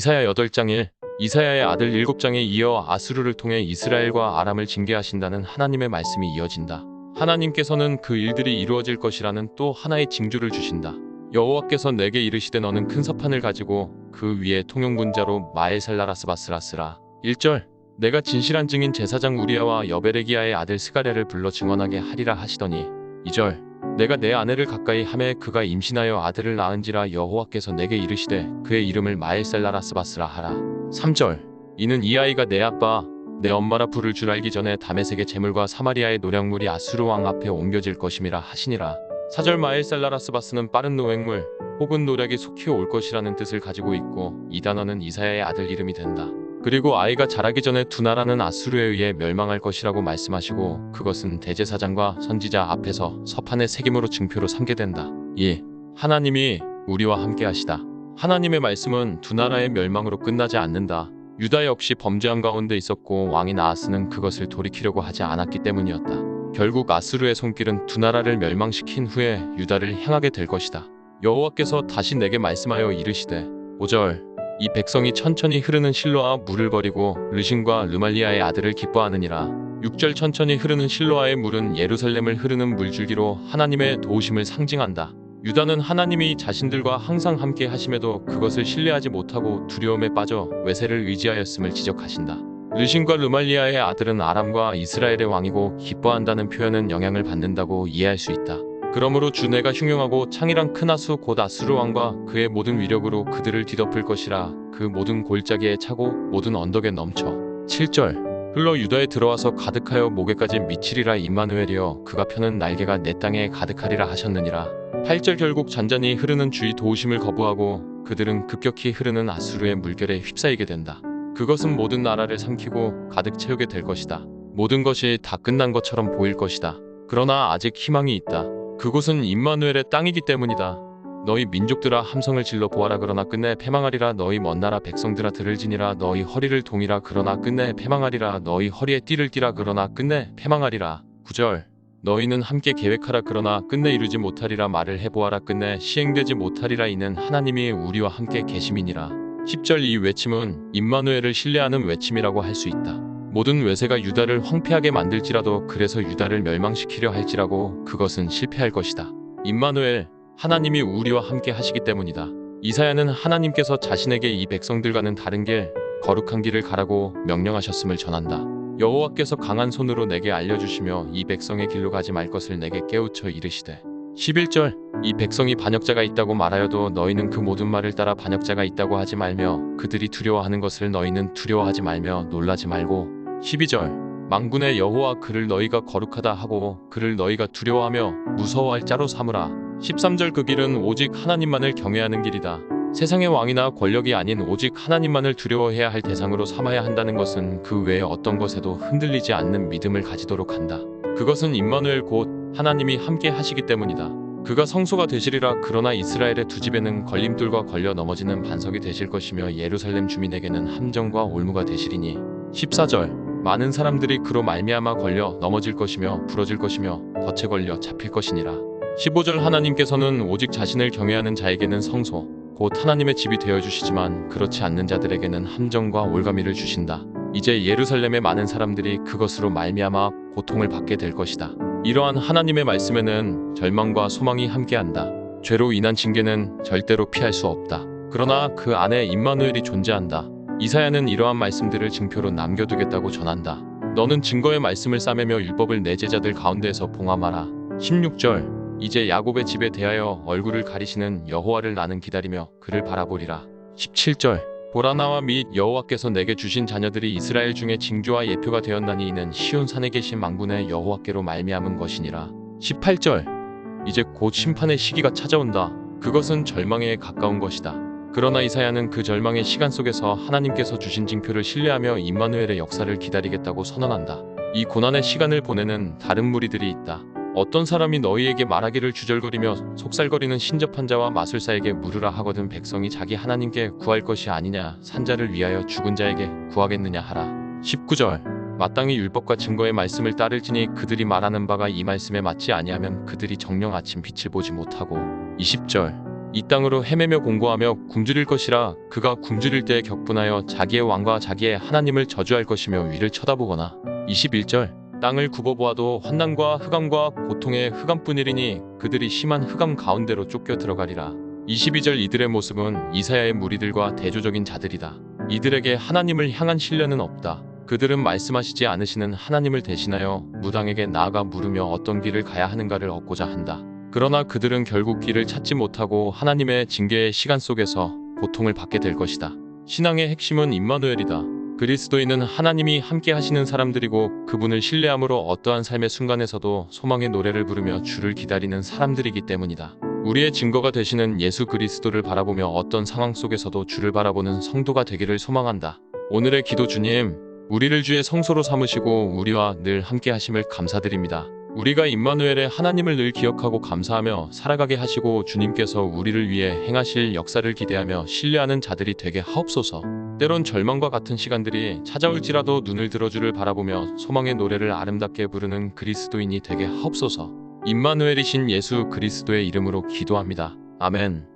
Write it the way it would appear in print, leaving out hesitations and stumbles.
이사야 8장 1. 이사야의 아들 7장에 이어 아수르를 통해 이스라엘과 아람을 징계하신다는 하나님의 말씀이 이어진다. 하나님께서는 그 일들이 이루어질 것이라는 또 하나의 징조를 주신다. 여호와께서 내게 이르시되 너는 큰 서판을 가지고 그 위에 통용군자로 마에살라라스바스라스라. 1절. 내가 진실한 증인 제사장 우리야와 여베레기야의 아들 스가랴를 불러 증언하게 하리라 하시더니 2절. 내가 내 아내를 가까이 하매 그가 임신하여 아들을 낳은지라 여호와께서 내게 이르시되 그의 이름을 마엘셀라라스바스라 하라. 3절. 이는 이 아이가 내 아빠 내 엄마라 부를 줄 알기 전에 다메섹의 재물과 사마리아의 노략물이 아수르 왕 앞에 옮겨질 것임이라 하시니라. 4절. 마엘셀라라스바스는 빠른 노획물 혹은 노략이 속히 올 것이라는 뜻을 가지고 있고 이 단어는 이사야의 아들 이름이 된다. 그리고 아이가 자라기 전에 두 나라는 아수르에 의해 멸망할 것이라고 말씀하시고 그것은 대제사장과 선지자 앞에서 서판의 책임으로 증표로 삼게 된다. 2. 하나님이 우리와 함께 하시다. 하나님의 말씀은 두 나라의 멸망으로 끝나지 않는다. 유다 역시 범죄한 가운데 있었고 왕인 아하스는 그것을 돌이키려고 하지 않았기 때문이었다. 결국 아수르의 손길은 두 나라를 멸망시킨 후에 유다를 향하게 될 것이다. 여호와께서 다시 내게 말씀하여 이르시되 5절. 이 백성이 천천히 흐르는 실로아 물을 버리고 르신과 르말리아의 아들을 기뻐하느니라. 6절. 천천히 흐르는 실로아의 물은 예루살렘을 흐르는 물줄기로 하나님의 도우심을 상징한다. 유다는 하나님이 자신들과 항상 함께 하심에도 그것을 신뢰하지 못하고 두려움에 빠져 외세를 의지하였음을 지적하신다. 르신과 르말리아의 아들은 아람과 이스라엘의 왕이고 기뻐한다는 표현은 영향을 받는다고 이해할 수 있다. 그러므로 주내가 흉용하고 창이랑 큰 하수 곧 아수르 왕과 그의 모든 위력으로 그들을 뒤덮을 것이라. 그 모든 골짜기에 차고 모든 언덕에 넘쳐. 7절. 흘러 유다에 들어와서 가득하여 목에까지 미치리라. 임마누엘이여 그가 펴는 날개가 내 땅에 가득하리라 하셨느니라. 8절. 결국 잔잔히 흐르는 주의 도우심을 거부하고 그들은 급격히 흐르는 아수르의 물결에 휩싸이게 된다. 그것은 모든 나라를 삼키고 가득 채우게 될 것이다. 모든 것이 다 끝난 것처럼 보일 것이다. 그러나 아직 희망이 있다. 그곳은 임마누엘의 땅이기 때문이다. 너희 민족들아 함성을 질러 보아라. 그러나 끝내 패망하리라. 너희 먼 나라 백성들아 들을지니라. 너희 허리를 동이라. 그러나 끝내 패망하리라. 너희 허리에 띠를 띠라. 그러나 끝내 패망하리라. 9절. 너희는 함께 계획하라. 그러나 끝내 이루지 못하리라. 말을 해보아라. 끝내 시행되지 못하리라. 이는 하나님이 우리와 함께 계심이니라. 10절. 이 외침은 임마누엘을 신뢰하는 외침이라고 할 수 있다. 모든 외세가 유다를 황폐하게 만들지라도 그래서 유다를 멸망시키려 할지라고 그것은 실패할 것이다. 임마누엘, 하나님이 우리와 함께 하시기 때문이다. 이사야는 하나님께서 자신에게 이 백성들과는 다른 길, 거룩한 길을 가라고 명령하셨음을 전한다. 여호와께서 강한 손으로 내게 알려주시며 이 백성의 길로 가지 말 것을 내게 깨우쳐 이르시되 11절. 이 백성이 반역자가 있다고 말하여도 너희는 그 모든 말을 따라 반역자가 있다고 하지 말며 그들이 두려워하는 것을 너희는 두려워하지 말며 놀라지 말고 12절. 만군의 여호와 그를 너희가 거룩하다 하고 그를 너희가 두려워하며 무서워할 자로 삼으라. 13절. 그 길은 오직 하나님만을 경외하는 길이다. 세상의 왕이나 권력이 아닌 오직 하나님만을 두려워해야 할 대상으로 삼아야 한다는 것은 그 외의 어떤 것에도 흔들리지 않는 믿음을 가지도록 한다. 그것은 임마누엘 곧 하나님이 함께 하시기 때문이다. 그가 성소가 되시리라. 그러나 이스라엘의 두 집에는 걸림돌과 걸려 넘어지는 반석이 되실 것이며 예루살렘 주민에게는 함정과 올무가 되시리니 14절. 많은 사람들이 그로 말미암아 걸려 넘어질 것이며 부러질 것이며 덫에 걸려 잡힐 것이니라. 15절. 하나님께서는 오직 자신을 경외하는 자에게는 성소 곧 하나님의 집이 되어주시지만 그렇지 않는 자들에게는 함정과 올가미를 주신다. 이제 예루살렘의 많은 사람들이 그것으로 말미암아 고통을 받게 될 것이다. 이러한 하나님의 말씀에는 절망과 소망이 함께한다. 죄로 인한 징계는 절대로 피할 수 없다. 그러나 그 안에 임마누엘이 존재한다. 이사야는 이러한 말씀들을 증표로 남겨두겠다고 전한다. 너는 증거의 말씀을 싸매며 율법을 내 제자들 가운데에서 봉함하라. 16절. 이제 야곱의 집에 대하여 얼굴을 가리시는 여호와를 나는 기다리며 그를 바라보리라. 17절. 보라 나와 및 여호와께서 내게 주신 자녀들이 이스라엘 중에 징조와 예표가 되었나니 이는 시온 산에 계신 만군의 여호와께로 말미암은 것이니라. 18절. 이제 곧 심판의 시기가 찾아온다. 그것은 절망에 가까운 것이다. 그러나 이사야는 그 절망의 시간 속에서 하나님께서 주신 징표를 신뢰하며 임마누엘의 역사를 기다리겠다고 선언한다. 이 고난의 시간을 보내는 다른 무리들이 있다. 어떤 사람이 너희에게 말하기를 주절거리며 속살거리는 신접한 자와 마술사에게 물으라 하거든 백성이 자기 하나님께 구할 것이 아니냐 산자를 위하여 죽은 자에게 구하겠느냐 하라. 19절. 마땅히 율법과 증거의 말씀을 따를지니 그들이 말하는 바가 이 말씀에 맞지 아니하면 그들이 정령 아침 빛을 보지 못하고 20절. 이 땅으로 헤매며 공고하며 굶주릴 것이라. 그가 굶주릴 때에 격분하여 자기의 왕과 자기의 하나님을 저주할 것이며 위를 쳐다보거나. 21절 땅을 굽어보아도 환난과 흑암과 고통의 흑암뿐이리니 그들이 심한 흑암 가운데로 쫓겨 들어가리라. 22절 이들의 모습은 이사야의 무리들과 대조적인 자들이다. 이들에게 하나님을 향한 신뢰는 없다. 그들은 말씀하시지 않으시는 하나님을 대신하여 무당에게 나아가 물으며 어떤 길을 가야 하는가를 얻고자 한다. 그러나 그들은 결국 길을 찾지 못하고 하나님의 징계의 시간 속에서 고통을 받게 될 것이다. 신앙의 핵심은 임마누엘이다. 그리스도인은 하나님이 함께 하시는 사람들이고 그분을 신뢰함으로 어떠한 삶의 순간에서도 소망의 노래를 부르며 주를 기다리는 사람들이기 때문이다. 우리의 증거가 되시는 예수 그리스도를 바라보며 어떤 상황 속에서도 주를 바라보는 성도가 되기를 소망한다. 오늘의 기도. 주님, 우리를 주의 성소로 삼으시고 우리와 늘 함께 하심을 감사드립니다. 우리가 임마누엘의 하나님을 늘 기억하고 감사하며 살아가게 하시고 주님께서 우리를 위해 행하실 역사를 기대하며 신뢰하는 자들이 되게 하옵소서. 때론 절망과 같은 시간들이 찾아올지라도 눈을 들어 주를 바라보며 소망의 노래를 아름답게 부르는 그리스도인이 되게 하옵소서. 임마누엘이신 예수 그리스도의 이름으로 기도합니다. 아멘.